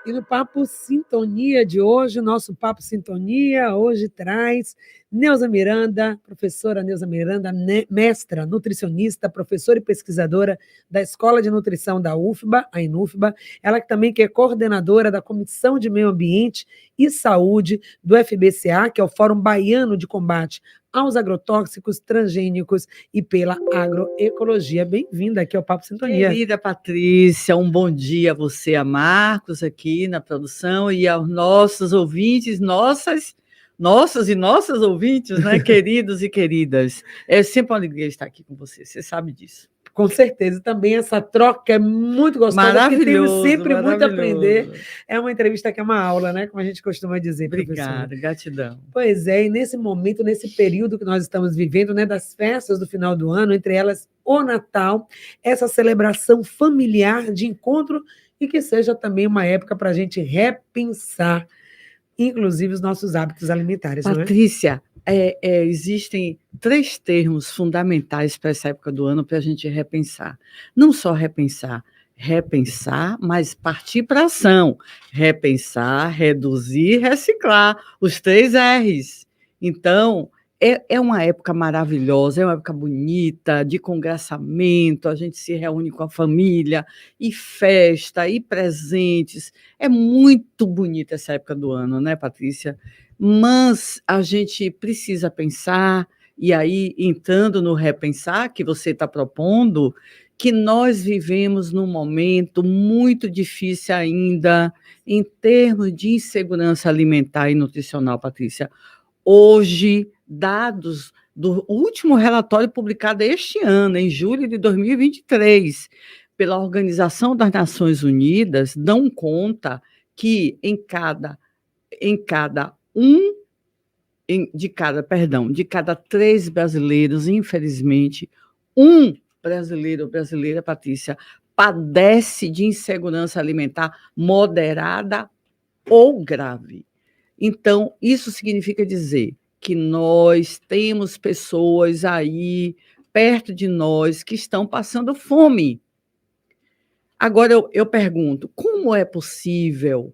E no Papo Sintonia de hoje, o nosso Papo Sintonia hoje traz Neuza Miranda, professora Neuza Miranda, mestra, nutricionista, professora e pesquisadora da Escola de Nutrição da UFBA, a Inufba, ela que também que é coordenadora da Comissão de Meio Ambiente e Saúde do FBCA, que é o Fórum Baiano de Combate aos Agrotóxicos, Transgênicos e pela Agroecologia. Bem-vinda aqui ao Papo Sintonia. Querida Patrícia, um bom dia a você, a Marcos aqui na produção e aos nossos ouvintes, nossas e nossas ouvintes, né, queridos e queridas. É sempre uma alegria estar aqui com você sabe disso. Com certeza, também essa troca é muito gostosa, porque temos sempre muito a aprender. É uma entrevista que é uma aula, né? Como a gente costuma dizer, professora. Obrigada, gratidão. Pois é, e nesse momento, nesse período que nós estamos vivendo, né, das festas do final do ano, entre elas o Natal, essa celebração familiar de encontro e que seja também uma época para a gente repensar, inclusive, os nossos hábitos alimentares, Patrícia, não é? Existem 3 termos fundamentais para essa época do ano para a gente repensar. Não só repensar, mas partir para a ação. Repensar, reduzir, reciclar. Os 3 R's. Então, é uma época maravilhosa, é uma época bonita, de congraçamento, a gente se reúne com a família, e festa, e presentes. É muito bonita essa época do ano, né, Patrícia? Mas a gente precisa pensar, e aí, entrando no repensar que você está propondo, que nós vivemos num momento muito difícil ainda em termos de insegurança alimentar e nutricional, Patrícia. Hoje, dados do último relatório publicado este ano, em julho de 2023, pela Organização das Nações Unidas, dão conta que de cada 3 brasileiros, infelizmente, um brasileiro ou brasileira, Patrícia, padece de insegurança alimentar moderada ou grave. Então, isso significa dizer que nós temos pessoas aí perto de nós que estão passando fome. Agora, eu pergunto, como é possível,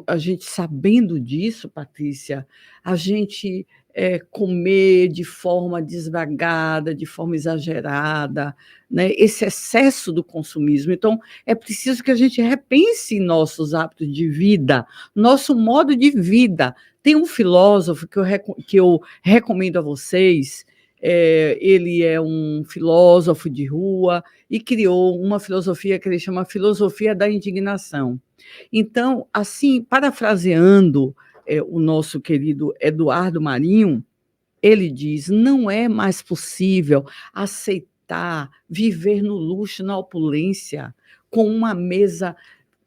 a gente sabendo disso, Patrícia, a gente comer de forma desvagada, de forma exagerada, né? Esse excesso do consumismo. Então, é preciso que a gente repense nossos hábitos de vida, nosso modo de vida. Tem um filósofo que eu recomendo a vocês, ele é um filósofo de rua, e criou uma filosofia que ele chama filosofia da indignação. Então, assim, parafraseando o nosso querido Eduardo Marinho, ele diz: não é mais possível aceitar viver no luxo, na opulência, com uma mesa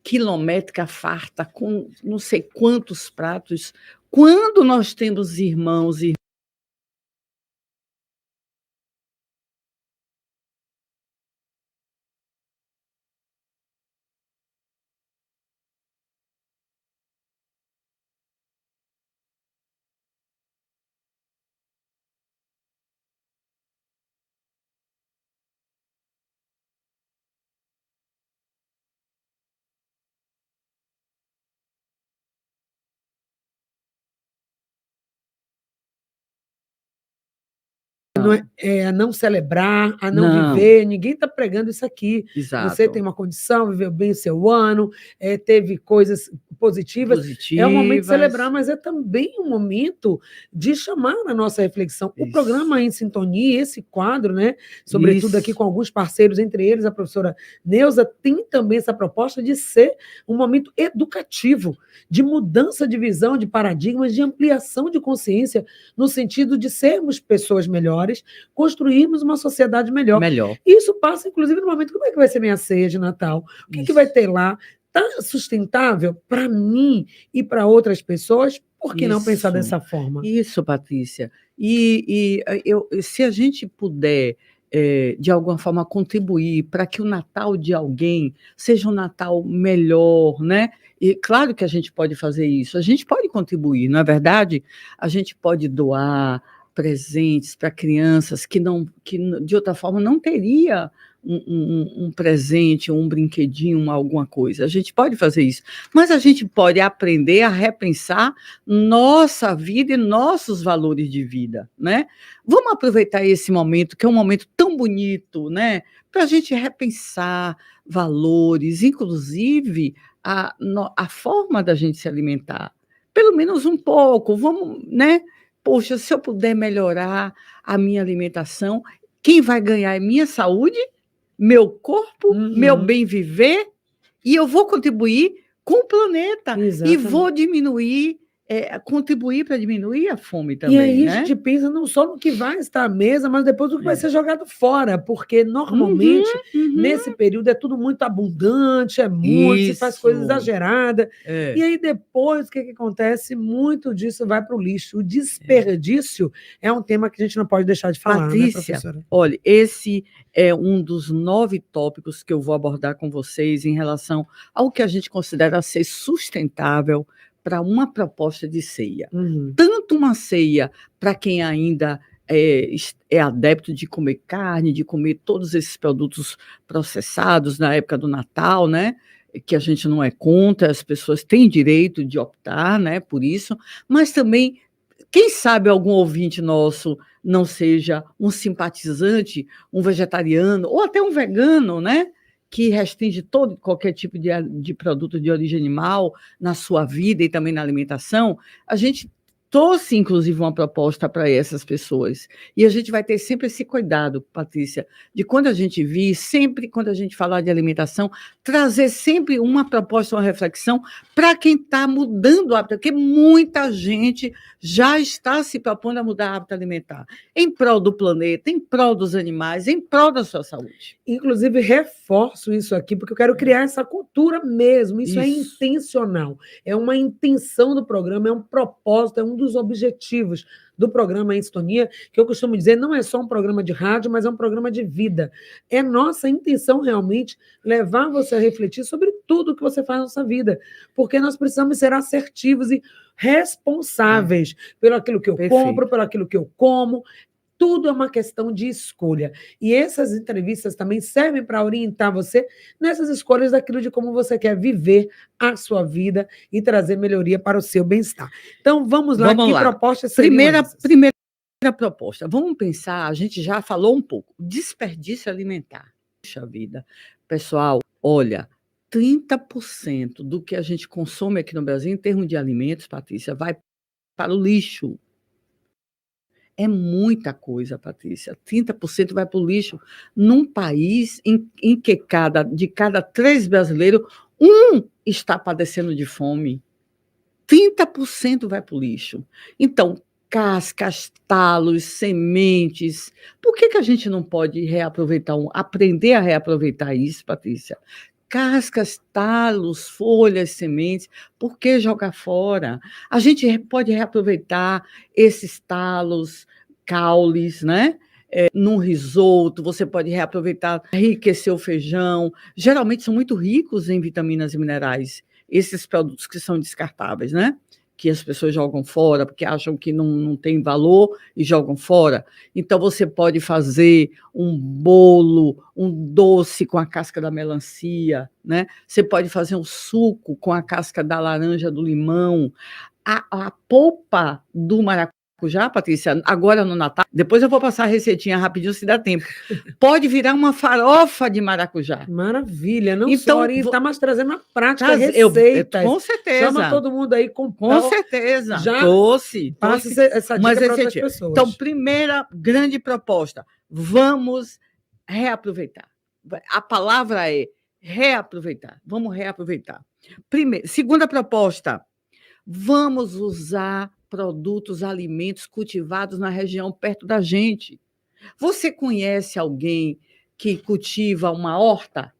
quilométrica farta, com não sei quantos pratos, quando nós temos irmãos e não celebrar, a não viver, ninguém está pregando isso aqui. Exato. Você tem uma condição, viveu bem o seu ano, teve coisas positivas. É um momento de celebrar, mas é também um momento de chamar a nossa reflexão. O programa Em Sintonia, esse quadro, né, sobretudo aqui com alguns parceiros, entre eles a professora Neuza, tem também essa proposta de ser um momento educativo, de mudança de visão, de paradigmas, de ampliação de consciência, no sentido de sermos pessoas melhores, construirmos uma sociedade melhor. Isso passa, inclusive, no momento, como é que vai ser minha ceia de Natal? O que vai ter lá? Está sustentável para mim e para outras pessoas? Por que não pensar dessa forma? Isso, Patrícia. Se a gente puder, de alguma forma, contribuir para que o Natal de alguém seja um Natal melhor, né? E claro que a gente pode fazer isso, a gente pode contribuir, não é verdade? A gente pode doar presentes para crianças que de outra forma não teria um presente, um brinquedinho, alguma coisa. A gente pode fazer isso, mas a gente pode aprender a repensar nossa vida e nossos valores de vida, né? Vamos aproveitar esse momento, que é um momento tão bonito, né? Para a gente repensar valores, inclusive a forma da gente se alimentar. Pelo menos um pouco, vamos, né? Poxa, se eu puder melhorar a minha alimentação, quem vai ganhar é minha saúde, meu corpo, meu bem viver, e eu vou contribuir com o planeta. Exatamente. E vou contribuir para diminuir a fome também. E aí, né? A gente pensa não só no que vai estar à mesa, mas depois do que vai ser jogado fora, porque normalmente nesse período é tudo muito abundante, é muito, se faz coisa exagerada. E aí depois o que acontece? Muito disso vai para o lixo. O desperdício é um tema que a gente não pode deixar de falar, Patrícia, né, professora? Olha, esse é um dos 9 tópicos que eu vou abordar com vocês em relação ao que a gente considera ser sustentável para uma proposta de ceia. Tanto uma ceia para quem ainda é adepto de comer carne, de comer todos esses produtos processados na época do Natal, né? Que a gente não é contra, as pessoas têm direito de optar, né, por isso, mas também, quem sabe algum ouvinte nosso não seja um simpatizante, um vegetariano ou até um vegano, né? Que restringe qualquer tipo de produto de origem animal na sua vida e também na alimentação, a gente trouxe, inclusive, uma proposta para essas pessoas. E a gente vai ter sempre esse cuidado, Patrícia, de quando a gente vir, sempre quando a gente falar de alimentação, trazer sempre uma proposta, uma reflexão para quem está mudando o hábito, porque muita gente já está se propondo a mudar o hábito alimentar, em prol do planeta, em prol dos animais, em prol da sua saúde. Inclusive, reforço isso aqui, porque eu quero criar essa cultura mesmo. Isso é intencional. É uma intenção do programa, é um propósito, é um dos objetivos do programa Em Sintonia, que eu costumo dizer, não é só um programa de rádio, mas é um programa de vida. É nossa intenção realmente levar você a refletir sobre tudo que você faz na sua vida, porque nós precisamos ser assertivos e responsáveis pelo aquilo que eu compro, pelo aquilo que eu como. Tudo é uma questão de escolha. E essas entrevistas também servem para orientar você nessas escolhas daquilo de como você quer viver a sua vida e trazer melhoria para o seu bem-estar. Então, vamos lá. Que propostas seriam essas? Primeira proposta. Vamos pensar, a gente já falou um pouco, desperdício alimentar. Puxa vida. Pessoal, olha, 30% do que a gente consome aqui no Brasil, em termos de alimentos, Patrícia, vai para o lixo. É muita coisa, Patrícia. 30% vai para o lixo num país em que de cada 3 brasileiros, 1 está padecendo de fome. 30% vai para o lixo. Então, cascas, talos, sementes. Por que a gente não pode aprender a reaproveitar isso, Patrícia? Cascas, talos, folhas, sementes, por que jogar fora? A gente pode reaproveitar esses talos, caules, né? Num risoto, você pode reaproveitar, enriquecer o feijão. Geralmente são muito ricos em vitaminas e minerais, esses produtos que são descartáveis, né? Que as pessoas jogam fora, porque acham que não tem valor e jogam fora. Então, você pode fazer um bolo, um doce com a casca da melancia, né? Você pode fazer um suco com a casca da laranja, do limão. A polpa do maracujá, Patrícia, agora no Natal, depois eu vou passar a receitinha rapidinho, se dá tempo. Pode virar uma farofa de maracujá. Maravilha, não então, só orientar, mas trazendo na prática receitas. Com certeza. Chama todo mundo aí com certeza. Já trouxe essa dica para outras pessoas. Então, primeira grande proposta, vamos reaproveitar. A palavra é reaproveitar. Vamos reaproveitar. Segunda proposta, vamos usar produtos, alimentos cultivados na região perto da gente. Você conhece alguém que cultiva uma horta?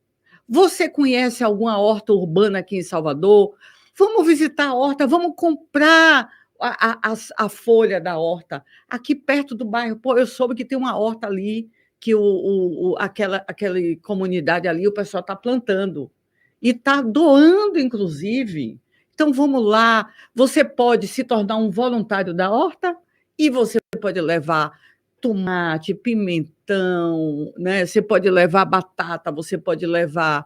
Você conhece alguma horta urbana aqui em Salvador? Vamos visitar a horta, vamos comprar a folha da horta. Aqui perto do bairro, eu soube que tem uma horta ali, que aquela comunidade ali, o pessoal está plantando. E está doando, inclusive. Então, vamos lá. Você pode se tornar um voluntário da horta e você pode levar tomate, pimentão, pimentão, né? Você pode levar batata, você pode levar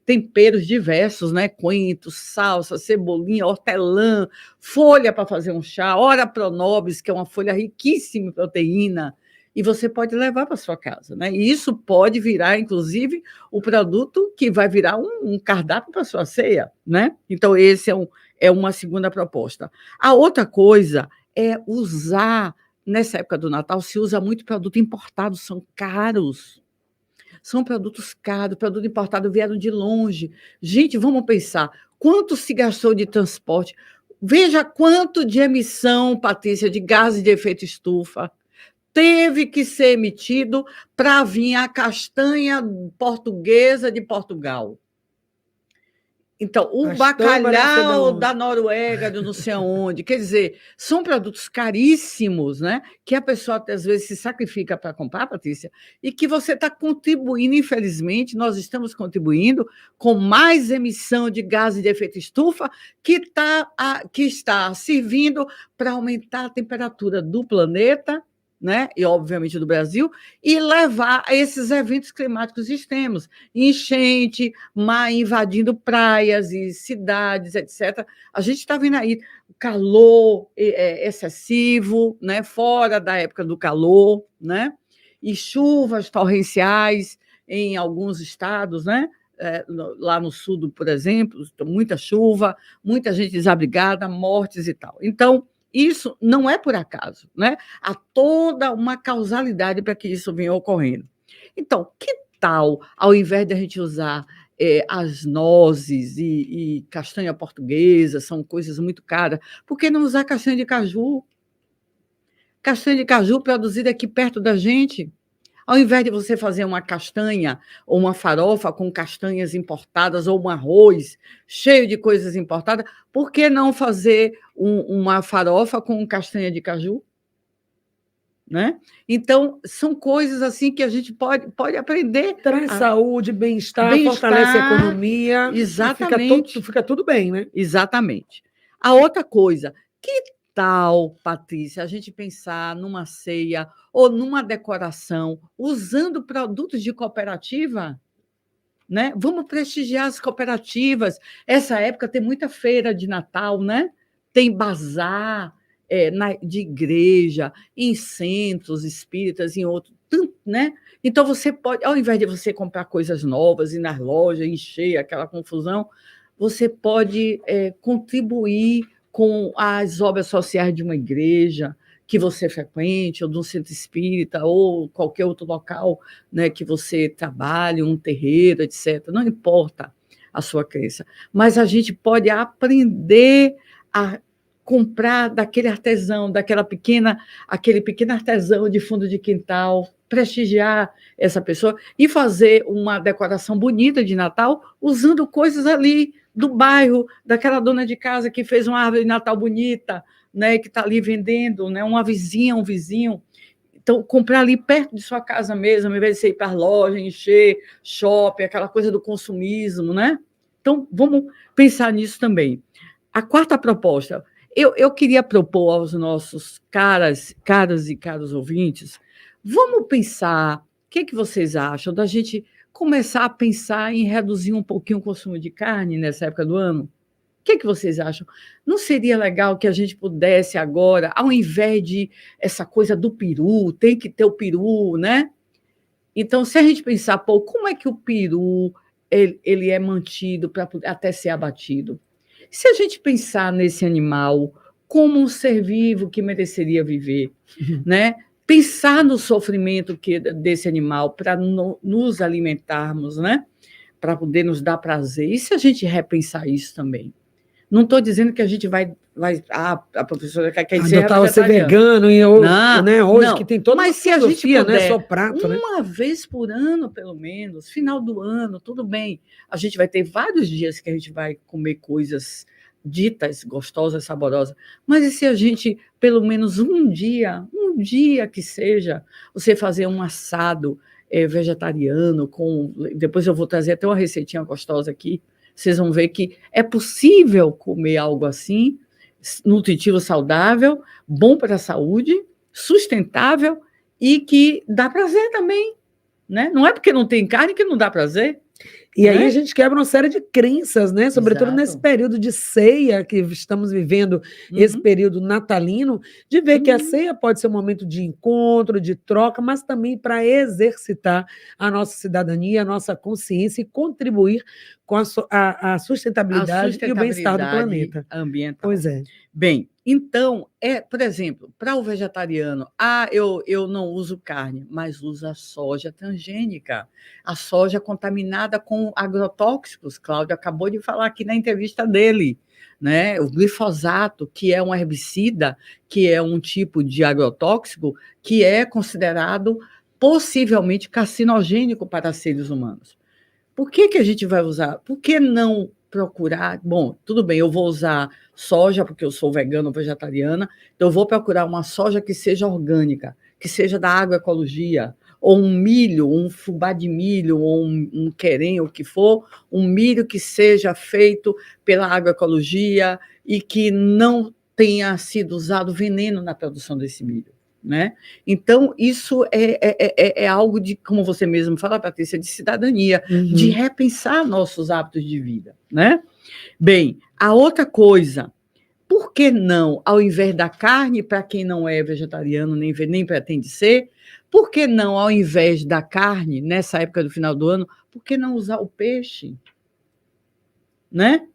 temperos diversos, né? Coentro, salsa, cebolinha, hortelã, folha para fazer um chá, ora pronobis, que é uma folha riquíssima em proteína, e você pode levar para sua casa, né? E isso pode virar, inclusive, o produto que vai virar um cardápio para sua ceia, né? Então, esse é uma segunda proposta. A outra coisa é usar, nessa época do Natal, se usa muito produto importado, são caros. São produtos caros, produto importado vieram de longe. Gente, vamos pensar, quanto se gastou de transporte? Veja quanto de emissão, Patrícia, de gases de efeito estufa teve que ser emitido para vir a castanha portuguesa de Portugal. Então, o bacalhau da Noruega, de não sei aonde, quer dizer, são produtos caríssimos, né? Que a pessoa, às vezes, se sacrifica para comprar, Patrícia, e que você está contribuindo, infelizmente, nós estamos contribuindo com mais emissão de gases de efeito estufa que está servindo para aumentar a temperatura do planeta, né? E, obviamente, do Brasil, e levar a esses eventos climáticos extremos, enchente, mar invadindo praias e cidades, etc. A gente está vendo aí calor excessivo, né? Fora da época do calor, né? E chuvas torrenciais em alguns estados, né? Lá no sul, por exemplo, muita chuva, muita gente desabrigada, mortes e tal. Então, isso não é por acaso, né? Há toda uma causalidade para que isso venha ocorrendo. Então, que tal, ao invés de a gente usar as nozes e castanha portuguesa, são coisas muito caras, por que não usar castanha de caju? Castanha de caju produzida aqui perto da gente. Ao invés de você fazer uma castanha ou uma farofa com castanhas importadas ou um arroz cheio de coisas importadas, por que não fazer uma farofa com castanha de caju? Né? Então, são coisas assim que a gente pode aprender. Traz saúde, bem-estar, fortalece a economia. Exatamente. Fica tudo bem, né? Exatamente. A outra coisa, que tal, Patrícia, a gente pensar numa ceia ou numa decoração usando produtos de cooperativa? Né? Vamos prestigiar as cooperativas. Essa época tem muita feira de Natal, né? Tem bazar de igreja, em centros espíritas, em outros, né? Então você pode, ao invés de você comprar coisas novas, ir nas lojas, encher aquela confusão, você pode contribuir com as obras sociais de uma igreja que você frequente, ou de um centro espírita, ou qualquer outro local, né, que você trabalhe, um terreiro, etc. Não importa a sua crença, mas a gente pode aprender a comprar daquele artesão, aquele pequeno artesão de fundo de quintal, prestigiar essa pessoa e fazer uma decoração bonita de Natal usando coisas ali do bairro, daquela dona de casa que fez uma árvore de Natal bonita, né, que está ali vendendo, né, uma vizinha, um vizinho. Então, comprar ali perto de sua casa mesmo, ao invés de você ir para a loja, encher shopping, aquela coisa do consumismo, né? Então, vamos pensar nisso também. A quarta proposta, eu queria propor aos nossos caros e caros ouvintes, vamos pensar, o que vocês acham da gente começar a pensar em reduzir um pouquinho o consumo de carne nessa época do ano? O que vocês acham? Não seria legal que a gente pudesse agora, ao invés de essa coisa do peru, tem que ter o peru, né? Então, se a gente pensar, como é que o peru ele é mantido para até ser abatido? Se a gente pensar nesse animal como um ser vivo que mereceria viver, né? Pensar no sofrimento desse animal para nos alimentarmos, né? Para poder nos dar prazer. E se a gente repensar isso também? Não estou dizendo que a gente vai a professora quer dizer adotar você vegano e né, hoje não, que tem toda uma filosofia, né, só prato, uma vez por ano, pelo menos, final do ano, tudo bem. A gente vai ter vários dias que a gente vai comer coisas ditas gostosas, saborosas. Mas e se a gente, pelo menos um dia que seja, você fazer um assado vegetariano depois eu vou trazer até uma receitinha gostosa aqui. Vocês vão ver que é possível comer algo assim, nutritivo, saudável, bom para a saúde, sustentável e que dá prazer também, né? Não é porque não tem carne que não dá prazer. E aí a gente quebra uma série de crenças, né? Sobretudo nesse período de ceia que estamos vivendo, esse período natalino, de ver que a ceia pode ser um momento de encontro, de troca, mas também para exercitar a nossa cidadania, a nossa consciência e contribuir com a sustentabilidade e o bem-estar do planeta. Ambiental. Pois é. Bem, então, por exemplo, para o vegetariano, eu não uso carne, mas uso a soja transgênica, a soja contaminada com agrotóxicos. Cláudio acabou de falar aqui na entrevista dele, né? O glifosato, que é um herbicida, que é um tipo de agrotóxico, que é considerado possivelmente carcinogênico para seres humanos. Por que a gente vai usar? Por que não procurar? Bom, tudo bem, eu vou usar soja, porque eu sou vegana ou vegetariana, então eu vou procurar uma soja que seja orgânica, que seja da agroecologia, ou um milho, um fubá de milho, ou um querem, o que for, um milho que seja feito pela agroecologia e que não tenha sido usado veneno na produção desse milho. Né? Então, isso é algo de, como você mesmo fala, Patrícia, de cidadania, de repensar nossos hábitos de vida. Né? Bem, a outra coisa, por que não, ao invés da carne, para quem não é vegetariano, nem pretende ser, por que não, ao invés da carne, nessa época do final do ano, por que não usar o peixe? Né?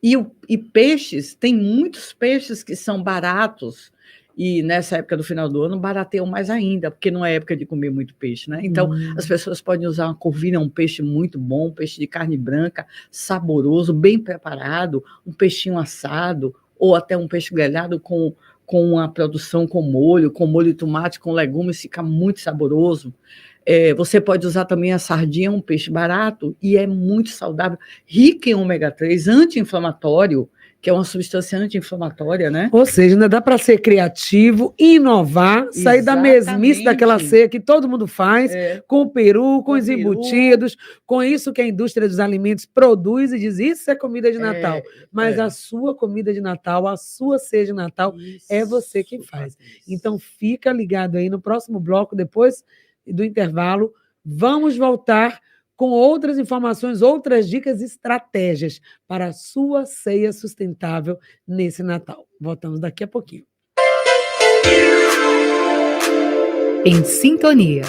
E peixes, tem muitos peixes que são baratos, e nessa época do final do ano barateiam mais ainda, porque não é época de comer muito peixe, né? Então, as pessoas podem usar uma corvina, um peixe muito bom, um peixe de carne branca, saboroso, bem preparado, um peixinho assado, ou até um peixe grelhado com uma produção com molho de tomate, com legumes, fica muito saboroso. Você pode usar também a sardinha, um peixe barato, e é muito saudável, rico em ômega 3, anti-inflamatório, que é uma substância anti-inflamatória, né? Ou seja, ainda dá para ser criativo, inovar, sair da mesmice daquela ceia que todo mundo faz, com o peru, com os embutidos, com isso que a indústria dos alimentos produz e diz, isso é comida de Natal. Mas a sua comida de Natal, a sua ceia de Natal, é você quem faz. Então, fica ligado aí no próximo bloco, depois do intervalo, vamos voltar com outras informações, outras dicas e estratégias para a sua ceia sustentável nesse Natal. Voltamos daqui a pouquinho. Em Sintonia.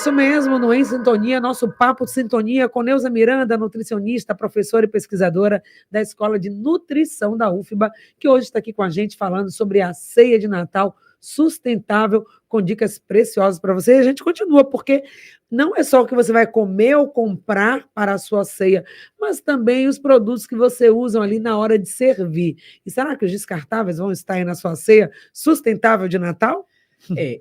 Isso mesmo, no Em Sintonia, nosso papo de sintonia com Neuza Miranda, nutricionista, professora e pesquisadora da Escola de Nutrição da UFBA, que hoje está aqui com a gente falando sobre a ceia de Natal sustentável, com dicas preciosas para você. E a gente continua, porque não é só o que você vai comer ou comprar para a sua ceia, mas também os produtos que você usa ali na hora de servir. E será que os descartáveis vão estar aí na sua ceia sustentável de Natal?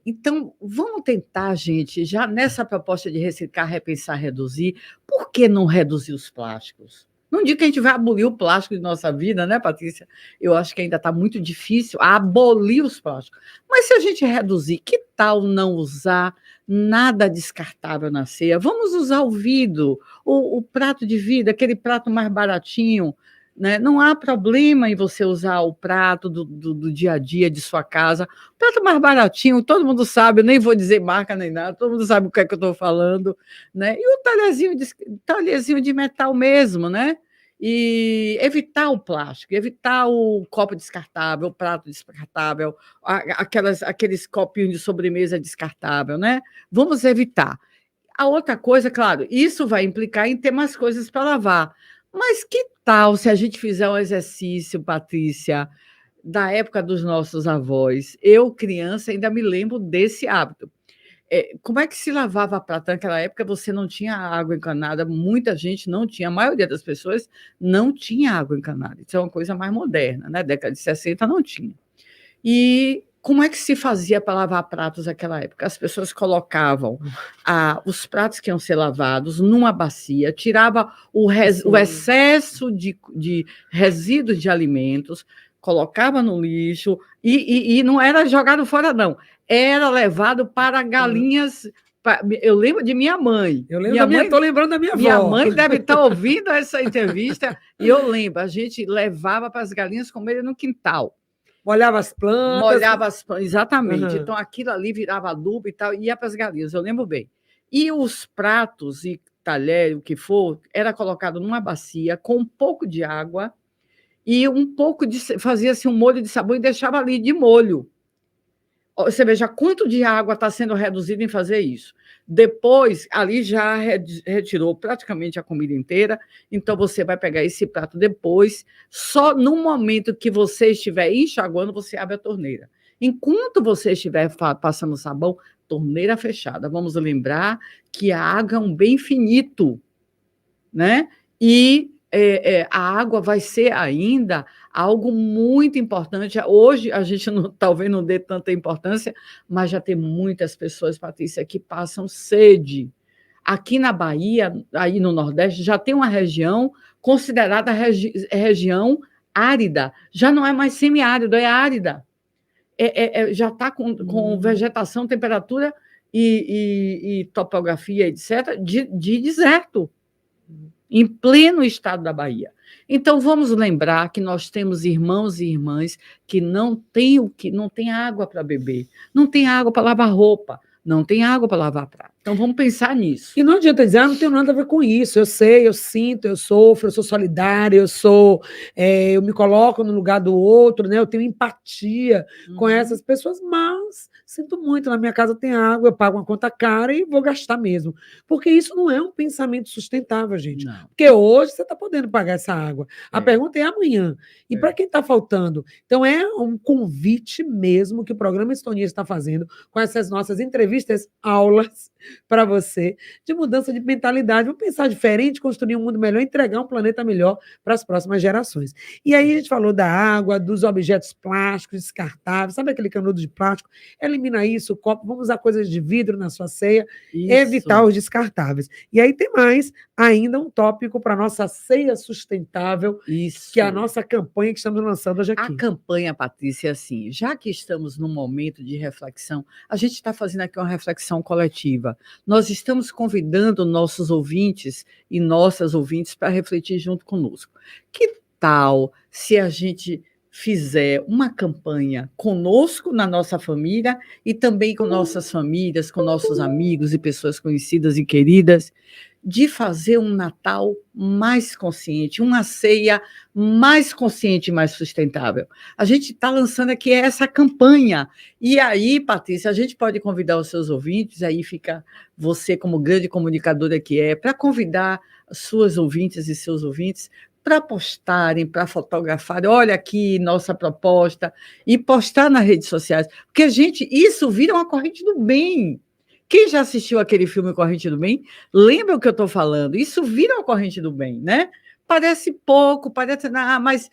Então, vamos tentar, gente, já nessa proposta de reciclar, repensar, reduzir, por que não reduzir os plásticos? Não digo que a gente vai abolir o plástico de nossa vida, né, Patrícia? Eu acho que ainda está muito difícil abolir os plásticos. Mas se a gente reduzir, que tal não usar nada descartável na ceia? Vamos usar o vidro, o prato de vidro, aquele prato mais baratinho, né? Não há problema em você usar o prato do dia a dia de sua casa. Prato mais baratinho, todo mundo sabe, eu nem vou dizer marca nem nada, todo mundo sabe o que é que eu estou falando, né? E o talherzinho de metal mesmo, né? E evitar o plástico, evitar o copo descartável, o prato descartável, aqueles copinhos de sobremesa descartável, né? Vamos evitar. A outra coisa, claro, isso vai implicar em ter mais coisas para lavar. Mas que tal se a gente fizer um exercício, Patrícia, da época dos nossos avós? Eu, criança, ainda me lembro desse hábito. Como é que se lavava prato? Naquela época você não tinha água encanada, muita gente não tinha, a maioria das pessoas não tinha água encanada. Isso é uma coisa mais moderna, né? Década de 60 não tinha. E como é que se fazia para lavar pratos naquela época? As pessoas colocavam os pratos que iam ser lavados numa bacia, tirava o excesso de resíduos de alimentos, colocava no lixo e não era jogado fora, não. Era levado para galinhas Eu lembro de minha mãe. Eu lembro estou lembrando da minha avó. Minha mãe deve estar ouvindo essa entrevista, e eu lembro, a gente levava para as galinhas comerem no quintal. Molhava as plantas. Molhava as plantas, exatamente. Então, aquilo ali virava adubo e tal, e ia para as galinhas, eu lembro bem. E os pratos e talher, o que for, era colocado numa bacia com um pouco de água e um pouco de... Fazia-se um molho de sabão e deixava ali de molho. Você veja quanto de água está sendo reduzido em fazer isso. Depois, ali já retirou praticamente a comida inteira, então você vai pegar esse prato depois, só no momento que você estiver enxaguando, você abre a torneira. Enquanto você estiver passando sabão, torneira fechada. Vamos lembrar que a água é um bem finito, né? E a água vai ser ainda algo muito importante. Hoje a gente talvez não dê tanta importância, mas já tem muitas pessoas, Patrícia, que passam sede. Aqui na Bahia, aí no Nordeste, já tem uma região considerada região árida. Já não é mais semiárido, é árida. Já está com vegetação, temperatura e topografia, etc., de deserto, em pleno estado da Bahia. Então, vamos lembrar que nós temos irmãos e irmãs que não têm água para beber, não tem água para lavar roupa, não tem água para lavar prato. Então, vamos pensar nisso. E não adianta dizer, não tenho nada a ver com isso. Eu sei, eu sinto, eu sofro, eu sou solidária, eu me coloco no lugar do outro, né? Eu tenho empatia com essas pessoas, mas sinto muito, na minha casa tem água, eu pago uma conta cara e vou gastar mesmo. Porque isso não é um pensamento sustentável, gente. Não. Porque hoje você está podendo pagar essa água. A pergunta é amanhã. E para quem está faltando? Então, é um convite mesmo que o programa Sintonia está fazendo com essas nossas entrevistas, aulas, para você, de mudança de mentalidade. Vamos pensar diferente, construir um mundo melhor, entregar um planeta melhor para as próximas gerações. E aí a gente falou da água, dos objetos plásticos descartáveis, sabe aquele canudo de plástico? Elimina isso, o copo, vamos usar coisas de vidro na sua ceia, evitar os descartáveis. E aí tem mais, ainda um tópico para a nossa ceia sustentável, que é a nossa campanha que estamos lançando hoje aqui. A campanha, Patrícia, assim, já que estamos num momento de reflexão, a gente está fazendo aqui uma reflexão coletiva. Nós estamos convidando nossos ouvintes e nossas ouvintes para refletir junto conosco. Que tal se a gente fizer uma campanha conosco, na nossa família, e também com nossas famílias, com nossos amigos e pessoas conhecidas e queridas, de fazer um Natal mais consciente, uma ceia mais consciente e mais sustentável. A gente está lançando aqui essa campanha. E aí, Patrícia, a gente pode convidar os seus ouvintes, aí fica você, como grande comunicadora que é, para convidar suas ouvintes e seus ouvintes para postarem, para fotografarem, olha aqui nossa proposta, e postar nas redes sociais. Porque, isso vira uma corrente do bem. Quem já assistiu aquele filme Corrente do Bem, lembra o que eu estou falando? Isso vira uma corrente do bem, né? Parece pouco, parece... mas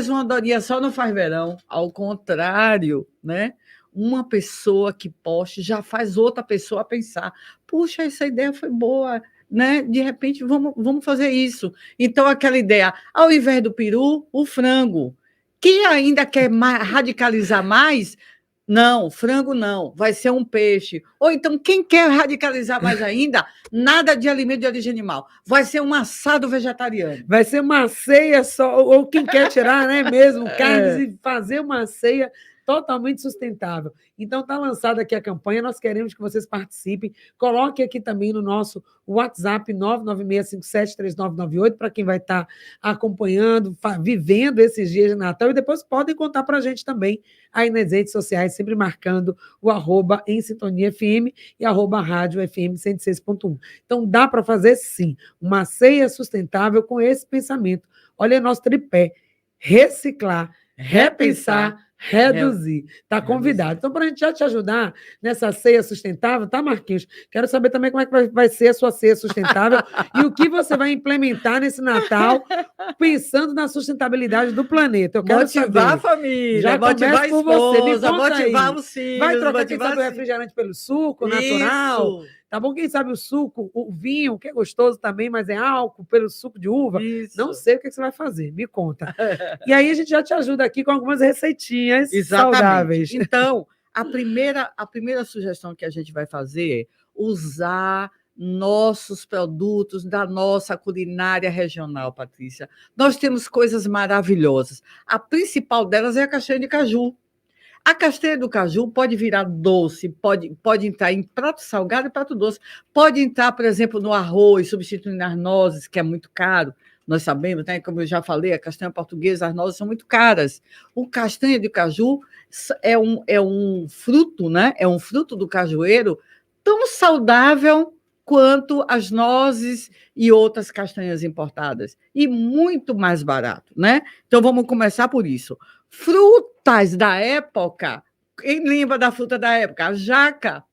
uma andorinha só não faz verão. Ao contrário, né? Uma pessoa que poste já faz outra pessoa pensar, puxa, essa ideia foi boa, né? De repente, vamos fazer isso. Então, aquela ideia, ao invés do peru, o frango. Quem ainda quer radicalizar mais... Não, frango não, vai ser um peixe. Ou então, quem quer radicalizar mais ainda, nada de alimento de origem animal, vai ser um assado vegetariano. Vai ser uma ceia só, ou quem quer tirar, né, mesmo, carnes e fazer uma ceia totalmente sustentável. Então, está lançada aqui a campanha, nós queremos que vocês participem. Coloque aqui também no nosso WhatsApp 996573998, para quem vai estar acompanhando, vivendo esses dias de Natal, e depois podem contar para a gente também aí nas redes sociais, sempre marcando o @em Sintonia FM e @rádio FM 106.1. Então, dá para fazer, sim, uma ceia sustentável com esse pensamento. Olha nosso tripé, reciclar, repensar, reduzir. Está convidado. Então, para a gente já te ajudar nessa ceia sustentável, tá, Marquinhos? Quero saber também como é que vai ser a sua ceia sustentável e o que você vai implementar nesse Natal, pensando na sustentabilidade do planeta. Eu quero motivar saber. a família, já motivar a esposa, por você. Me motivar aí. os filhos. Vai trocar, quem sabe, o refrigerante pelo suco natural. Tá bom? Quem sabe o suco, o vinho, que é gostoso também, mas é álcool, pelo suco de uva. Isso. Não sei o que você vai fazer, me conta. E aí a gente já te ajuda aqui com algumas receitinhas saudáveis. Então, A primeira sugestão que a gente vai fazer é usar nossos produtos da nossa culinária regional, Patrícia. Nós temos coisas maravilhosas. A principal delas é a castanha de caju. A castanha do caju pode virar doce, pode entrar em prato salgado e prato doce. Pode entrar, por exemplo, no arroz, substituindo as nozes, que é muito caro. Nós sabemos, né? Como eu já falei, a castanha portuguesa, as nozes são muito caras. O castanha de caju é um fruto, né? É um fruto do cajueiro tão saudável quanto as nozes e outras castanhas importadas. E muito mais barato, né? Então, vamos começar por isso. Frutas da época, quem lembra da fruta da época? A jaca,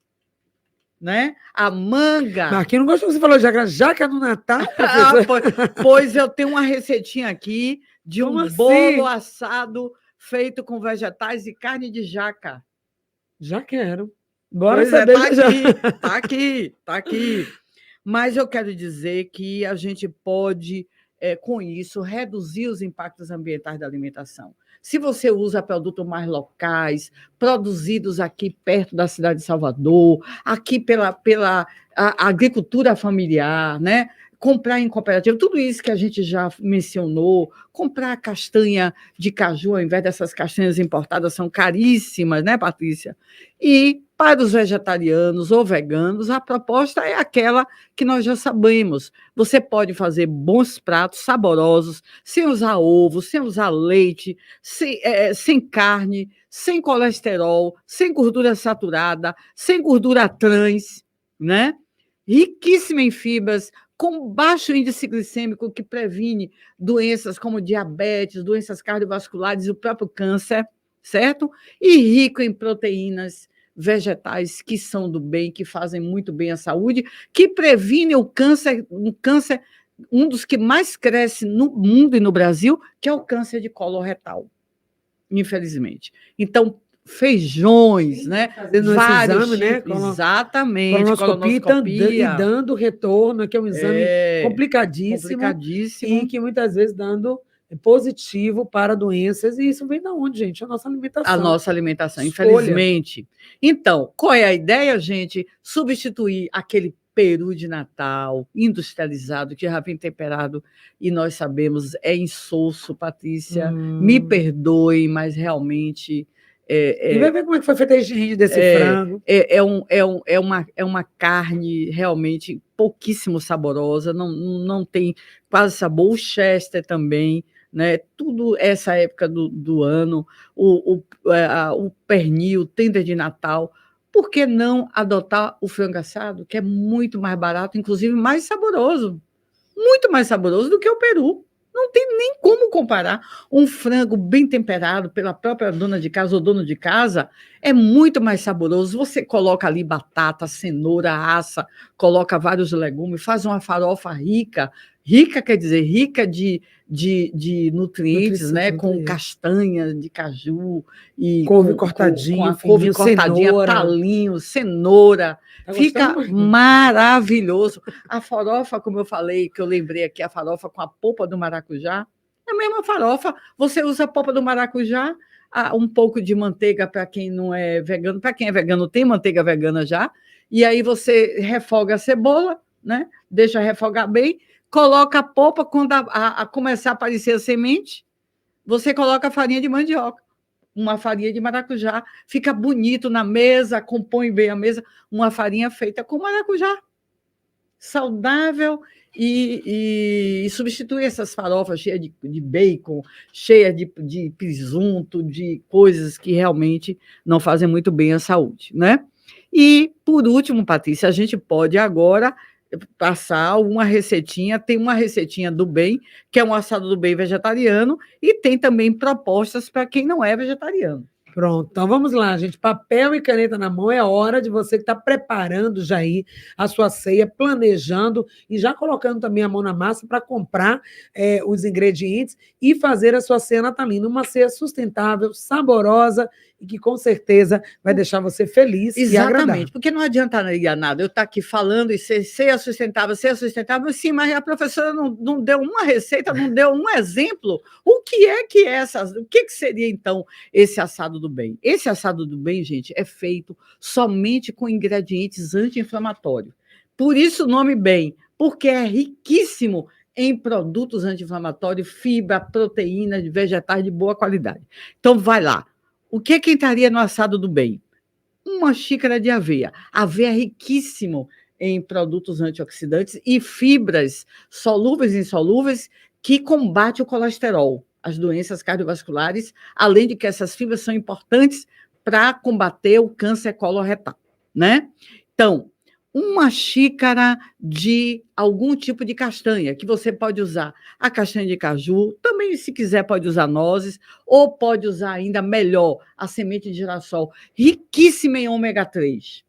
né? A manga. Mas quem não gostou, você falou jaca no Natal, pois eu tenho uma receitinha aqui de Como um assim? bolo assado feito com vegetais e carne de jaca. Já quero. Bora Pois saber. Tá aqui. Mas eu quero dizer que a gente pode, com isso, reduzir os impactos ambientais da alimentação. Se você usa produtos mais locais, produzidos aqui perto da cidade de Salvador, aqui pela agricultura familiar, né? Comprar em cooperativa, tudo isso que a gente já mencionou, comprar castanha de caju ao invés dessas castanhas importadas, são caríssimas, né, Patrícia? E para os vegetarianos ou veganos, a proposta é aquela que nós já sabemos. Você pode fazer bons pratos saborosos, sem usar ovo, sem usar leite, sem carne, sem colesterol, sem gordura saturada, sem gordura trans, né? Riquíssima em fibras, com baixo índice glicêmico que previne doenças como diabetes, doenças cardiovasculares e o próprio câncer, certo? E rico em proteínas vegetais que são do bem, que fazem muito bem à saúde, que previne o câncer, um dos que mais cresce no mundo e no Brasil, que é o câncer de colo retal, infelizmente. Então, feijões, né? Fazendo Vários esse exame, tipos, né? exatamente, Colonoscopia. E dando retorno, que é um exame complicadíssimo e que muitas vezes dando positivo para doenças, e isso vem da onde, gente? A nossa alimentação. A nossa alimentação, infelizmente. Então, qual é a ideia, gente? Substituir aquele peru de Natal industrializado, que já vem temperado, e nós sabemos, é insosso, Patrícia. Me perdoe, mas realmente... E vai ver como é que foi feita a higiene desse frango. É uma carne realmente pouquíssimo saborosa, não tem quase sabor. O Chester também, né? Tudo essa época do ano, o pernil, o tender de Natal. Por que não adotar o frango assado, que é muito mais barato, inclusive mais saboroso? Muito mais saboroso do que o peru. Não tem nem como comparar. Um frango bem temperado pela própria dona de casa ou dono de casa é muito mais saboroso. Você coloca ali batata, cenoura, assa, coloca vários legumes, faz uma farofa rica. Rica quer dizer rica de nutrientes, né? Com castanha de caju e couve cortadinha, com a couve cortadinha, cenoura. Talinho, cenoura. Fica maravilhoso. A farofa, como eu falei, que eu lembrei aqui, a farofa com a polpa do maracujá, é a mesma farofa. Você usa a polpa do maracujá, um pouco de manteiga para quem não é vegano. Para quem é vegano, tem manteiga vegana já. E aí você refoga a cebola, né? Deixa refogar bem, coloca a polpa. Quando começar a aparecer a semente, você coloca a farinha de mandioca. Uma farinha de maracujá, fica bonito na mesa, compõe bem a mesa, uma farinha feita com maracujá, saudável e substitui essas farofas cheias de bacon, cheias de presunto, de coisas que realmente não fazem muito bem à saúde, né? E, por último, Patrícia, a gente pode agora passar uma receitinha, tem uma receitinha do bem, que é um assado do bem vegetariano, e tem também propostas para quem não é vegetariano. Pronto, então vamos lá, gente. Papel e caneta na mão, é hora de você que está preparando já aí a sua ceia, planejando e já colocando também a mão na massa para comprar os ingredientes e fazer a sua ceia natalina, uma ceia sustentável, saborosa e que com certeza vai deixar você feliz e agradável. Exatamente, porque não adianta nada eu estar aqui falando e ser sustentável, sim, mas a professora não deu uma receita, não deu um exemplo. O que seria, então, esse assado do bem? Esse assado do bem, gente, é feito somente com ingredientes anti-inflamatórios. Por isso o nome bem, porque é riquíssimo em produtos anti-inflamatórios, fibra, proteínas, vegetais de boa qualidade. Então, vai lá. O que entraria no assado do bem? Uma xícara de aveia. Aveia é riquíssimo em produtos antioxidantes e fibras solúveis e insolúveis que combatem o colesterol, as doenças cardiovasculares, além de que essas fibras são importantes para combater o câncer coloretal, né? Então, uma xícara de algum tipo de castanha, que você pode usar a castanha de caju, também, se quiser, pode usar nozes, ou pode usar ainda melhor a semente de girassol, riquíssima em ômega 3,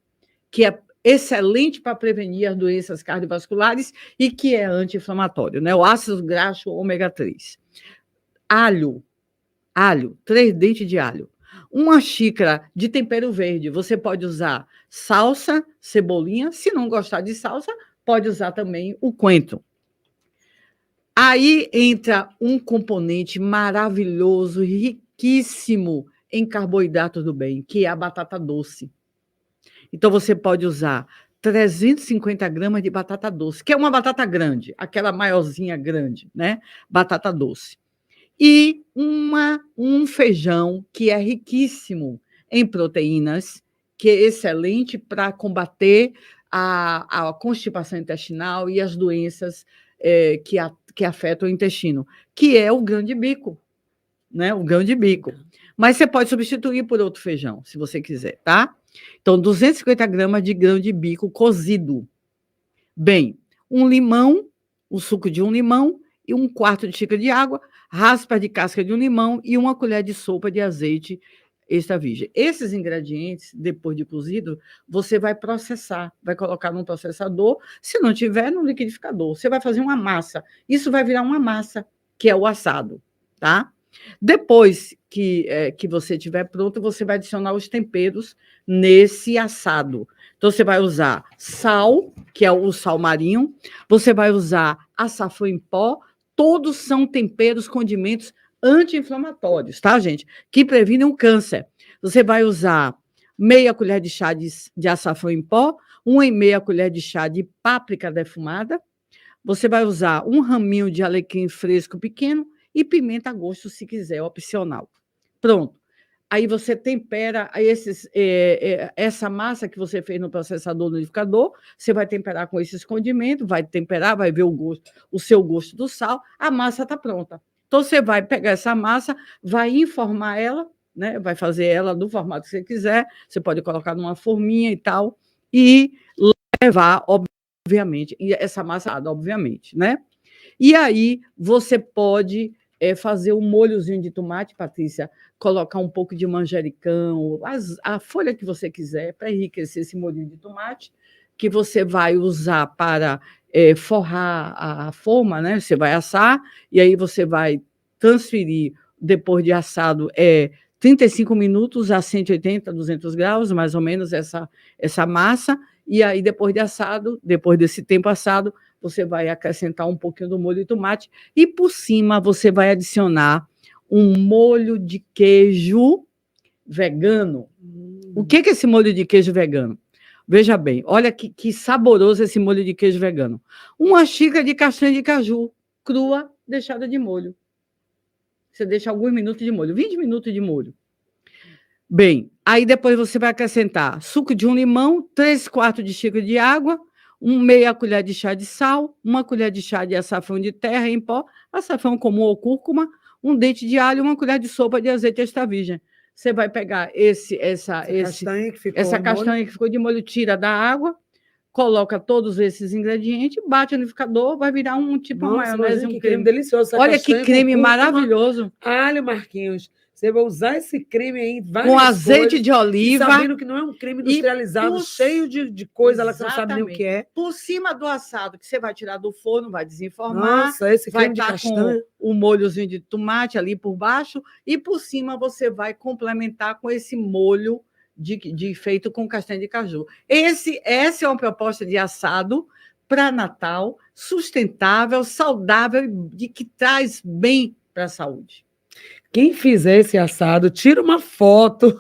que é excelente para prevenir as doenças cardiovasculares e que é anti-inflamatório, né? O ácido graxo ômega 3. Alho, 3 dentes de alho. Uma xícara de tempero verde, você pode usar salsa, cebolinha. Se não gostar de salsa, pode usar também o coentro. Aí entra um componente maravilhoso, riquíssimo em carboidrato do bem, que é a batata doce. Então, você pode usar 350 gramas de batata doce, que é uma batata grande, aquela maiorzinha grande, né? Batata doce. E um feijão que é riquíssimo em proteínas, que é excelente para combater a constipação intestinal e as doenças que afetam o intestino, que é o grão de bico, né? O grão de bico. Mas você pode substituir por outro feijão, se você quiser, tá? Então, 250 gramas de grão de bico cozido. Bem, um limão, o suco de um limão e 1/4 de xícara de água, raspa de casca de um limão e 1 colher de sopa de azeite extra virgem. Esses ingredientes, depois de cozido, você vai processar, vai colocar num processador, se não tiver, no liquidificador. Você vai fazer uma massa. Isso vai virar uma massa, que é o assado, tá? Depois que você tiver pronto, você vai adicionar os temperos nesse assado. Então, você vai usar sal, que é o sal marinho, você vai usar açafrão em pó, todos são temperos, condimentos anti-inflamatórios, tá, gente? Que previnem o câncer. Você vai usar meia colher de chá de açafrão em pó, 1,5 colher de chá de páprica defumada, você vai usar um raminho de alecrim fresco pequeno e pimenta a gosto, se quiser, opcional. Pronto. Aí você tempera essa massa que você fez no processador, no liquidificador, você vai temperar com esses condimentos, vai temperar, vai ver o seu gosto do sal, a massa está pronta. Então, você vai pegar essa massa, vai informar ela, né? Vai fazer ela do formato que você quiser, você pode colocar numa forminha e tal, e levar, obviamente, e essa massa, obviamente, né? E aí, você pode fazer um molhozinho de tomate, Patrícia, colocar um pouco de manjericão, a folha que você quiser, para enriquecer esse molhinho de tomate, que você vai usar para forrar a forma, né? Você vai assar, e aí você vai transferir, depois de assado, 35 minutos a 180, 200 graus, mais ou menos, essa massa, e aí, depois de assado, depois desse tempo assado, você vai acrescentar um pouquinho do molho de tomate e, por cima, você vai adicionar um molho de queijo vegano. O que é esse molho de queijo vegano? Veja bem, olha que saboroso esse molho de queijo vegano. 1 xícara de castanha de caju crua, deixada de molho. Você deixa alguns minutos de molho, 20 minutos de molho. Bem, aí depois você vai acrescentar suco de um limão, 3/4 de xícara de água, meia colher de chá de sal, 1 colher de chá de açafrão de terra em pó, açafrão comum ou cúrcuma, 1 dente de alho, 1 colher de sopa de azeite extra virgem. Você vai pegar essa castanha que ficou de molho, tira da água, coloca todos esses ingredientes, bate no liquidificador, vai virar uma maionese, que creme delicioso. Olha que creme maravilhoso. Alho, Marquinhos. Você vai usar esse creme aí em várias com azeite coisas, de oliva. sabendo que não é um creme industrializado, cheio de coisa lá que você não sabe nem o que é. Por cima do assado, que você vai tirar do forno, vai desenformar. Nossa, esse vai creme de estar castanha. com o molhozinho de tomate ali por baixo. E por cima você vai complementar com esse molho feito com castanha de caju. Essa é uma proposta de assado para Natal, sustentável, saudável e que traz bem para a saúde. Quem fizer esse assado, tira uma foto,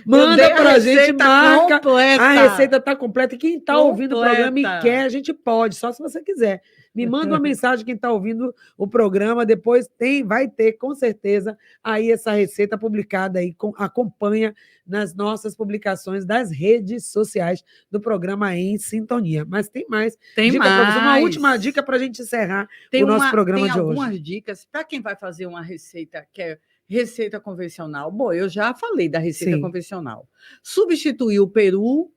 manda para a gente, marca. Completa. A receita está completa. E quem está ouvindo o programa e quer, a gente pode, só se você quiser. Me manda uma mensagem quem está ouvindo o programa, depois vai ter, com certeza, aí essa receita publicada aí, acompanha nas nossas publicações das redes sociais do programa Em Sintonia. Mas tem mais. Tem dica, mais. professor, uma última dica para a gente encerrar o nosso programa de hoje. Tem algumas dicas para quem vai fazer uma receita que é receita convencional. Bom, eu já falei da receita convencional. Substituir o peru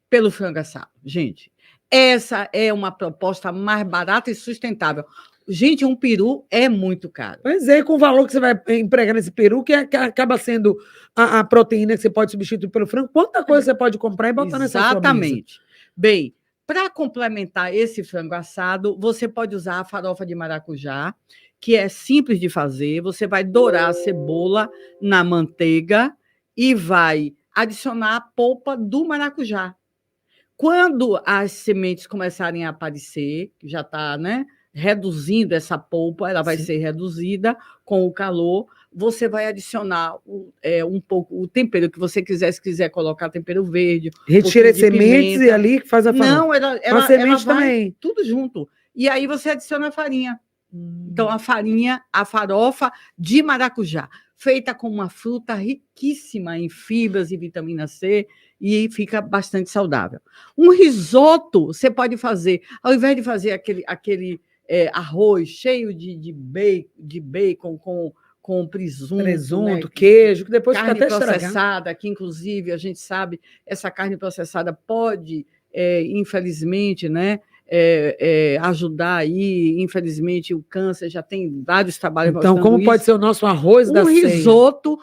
pelo frango assado. Gente, essa é uma proposta mais barata e sustentável. Gente, um peru é muito caro. Pois é, com o valor que você vai empregar nesse peru, que acaba sendo a proteína que você pode substituir pelo frango, quanta coisa você pode comprar e botar nessa sua mesa? Exatamente. Bem, para complementar esse frango assado, você pode usar a farofa de maracujá, que é simples de fazer. Você vai dourar a cebola na manteiga e vai adicionar a polpa do maracujá. Quando as sementes começarem a aparecer, que já está, né, reduzindo essa polpa, ela vai ser reduzida com o calor, você vai adicionar um pouco o tempero que você quiser, se quiser colocar tempero verde. Retira as sementes e ali faz a farofa. Não, ela semente vai também. Tudo junto. E aí você adiciona a farinha. Então, a farofa de maracujá, feita com uma fruta riquíssima em fibras e vitamina C, e fica bastante saudável. Um risoto você pode fazer, ao invés de fazer aquele arroz cheio de bacon com presunto, né? Queijo, que depois carne fica até processada, que inclusive a gente sabe, essa carne processada pode, infelizmente, né, ajudar aí, infelizmente, o câncer já tem vários trabalhos. Então, como pode ser o nosso arroz da ceia? Um risoto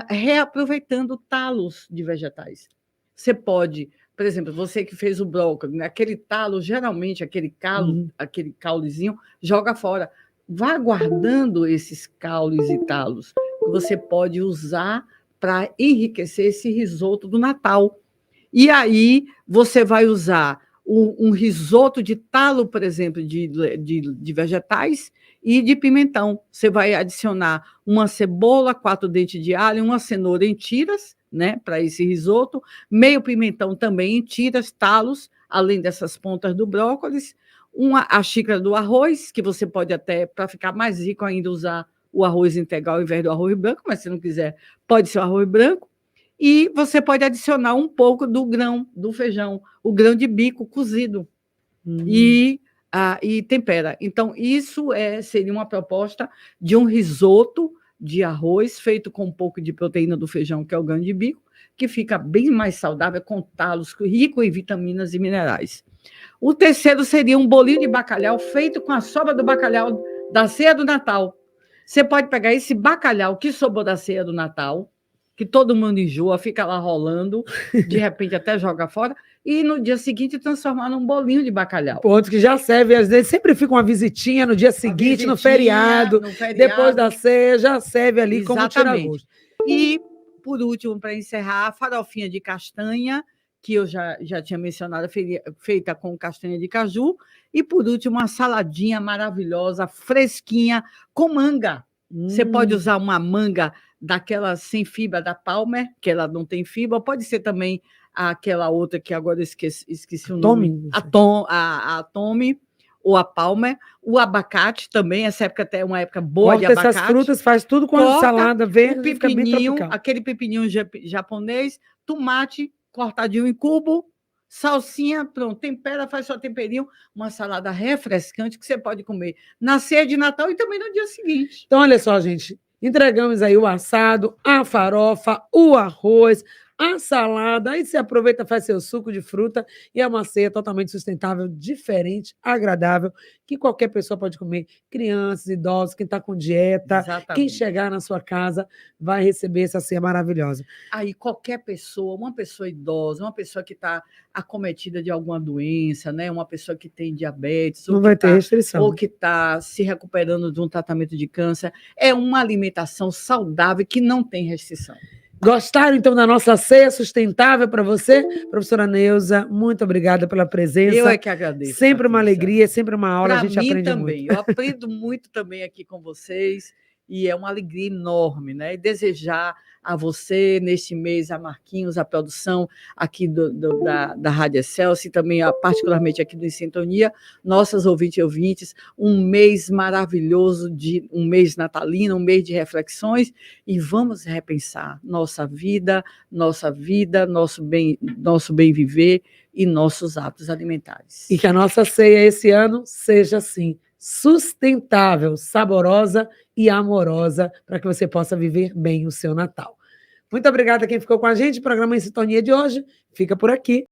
reaproveitando talos de vegetais. Você pode, por exemplo, você que fez o brócolis, aquele talo, geralmente aquele caulezinho, joga fora. Vá guardando esses caules e talos que você pode usar para enriquecer esse risoto do Natal. E aí você vai usar um risoto de talo, por exemplo, de vegetais e de pimentão. Você vai adicionar uma cebola, 4 dentes de alho, uma cenoura em tiras, né, para esse risoto, meio pimentão também em tiras, talos, além dessas pontas do brócolis, a xícara do arroz, que você pode até, para ficar mais rico ainda, usar o arroz integral ao invés do arroz branco, mas se não quiser, pode ser o arroz branco. E você pode adicionar um pouco do grão, do feijão, o grão de bico cozido. E tempera. Então, isso seria uma proposta de um risoto de arroz feito com um pouco de proteína do feijão, que é o grão de bico, que fica bem mais saudável, com talos, rico em vitaminas e minerais. O terceiro seria um bolinho de bacalhau feito com a sobra do bacalhau da ceia do Natal. Você pode pegar esse bacalhau que sobrou da ceia do Natal, que todo mundo enjoa, fica lá rolando, de repente até joga fora, e no dia seguinte transformar num bolinho de bacalhau. Ponto que já serve, às vezes sempre fica uma visitinha no dia seguinte, no feriado, depois da ceia, já serve ali. Exatamente. Como tira-gosto. E, por último, para encerrar, a farofinha de castanha, que eu já tinha mencionado, feita com castanha de caju, e, por último, uma saladinha maravilhosa, fresquinha, com manga. Você pode usar uma manga daquela sem fibra da Palmer, que ela não tem fibra, pode ser também aquela outra que agora eu esqueci o nome. A Tommy, ou a Palmer. O abacate também, essa época até é uma época boa de abacate. Essas frutas, faz tudo com a salada verde, fica bem tropical. Aquele pepininho japonês, tomate cortadinho em cubo, salsinha, pronto, tempera, faz só temperinho, uma salada refrescante que você pode comer na ceia de Natal e também no dia seguinte. Então, olha só, gente, entregamos aí o assado, a farofa, o arroz, a salada, aí você aproveita, faz seu suco de fruta e é uma ceia totalmente sustentável, diferente, agradável, que qualquer pessoa pode comer, crianças, idosos, quem está com dieta, Exatamente. quem chegar na sua casa vai receber essa ceia maravilhosa. Aí qualquer pessoa, uma pessoa idosa, uma pessoa que está acometida de alguma doença, né? Uma pessoa que tem diabetes, não vai ter restrição, ou que está se recuperando de um tratamento de câncer, é uma alimentação saudável que não tem restrição. Gostaram, então, da nossa ceia sustentável para você? Professora Neuza, muito obrigada pela presença. Eu é que agradeço. Sempre uma alegria, sempre uma aula, a gente aprende também. muito. Eu aprendo muito também aqui com vocês e é uma alegria enorme, né? E desejar a você, neste mês, a Marquinhos, a produção aqui da Rádio Excelsior e também, particularmente aqui do Em Sintonia, nossas ouvintes e ouvintes, um mês maravilhoso, um mês natalino, um mês de reflexões, e vamos repensar nosso bem viver e nossos hábitos alimentares. E que a nossa ceia esse ano seja assim, sustentável, saborosa e amorosa, para que você possa viver bem o seu Natal. Muito obrigada a quem ficou com a gente. O programa Em Sintonia de hoje fica por aqui.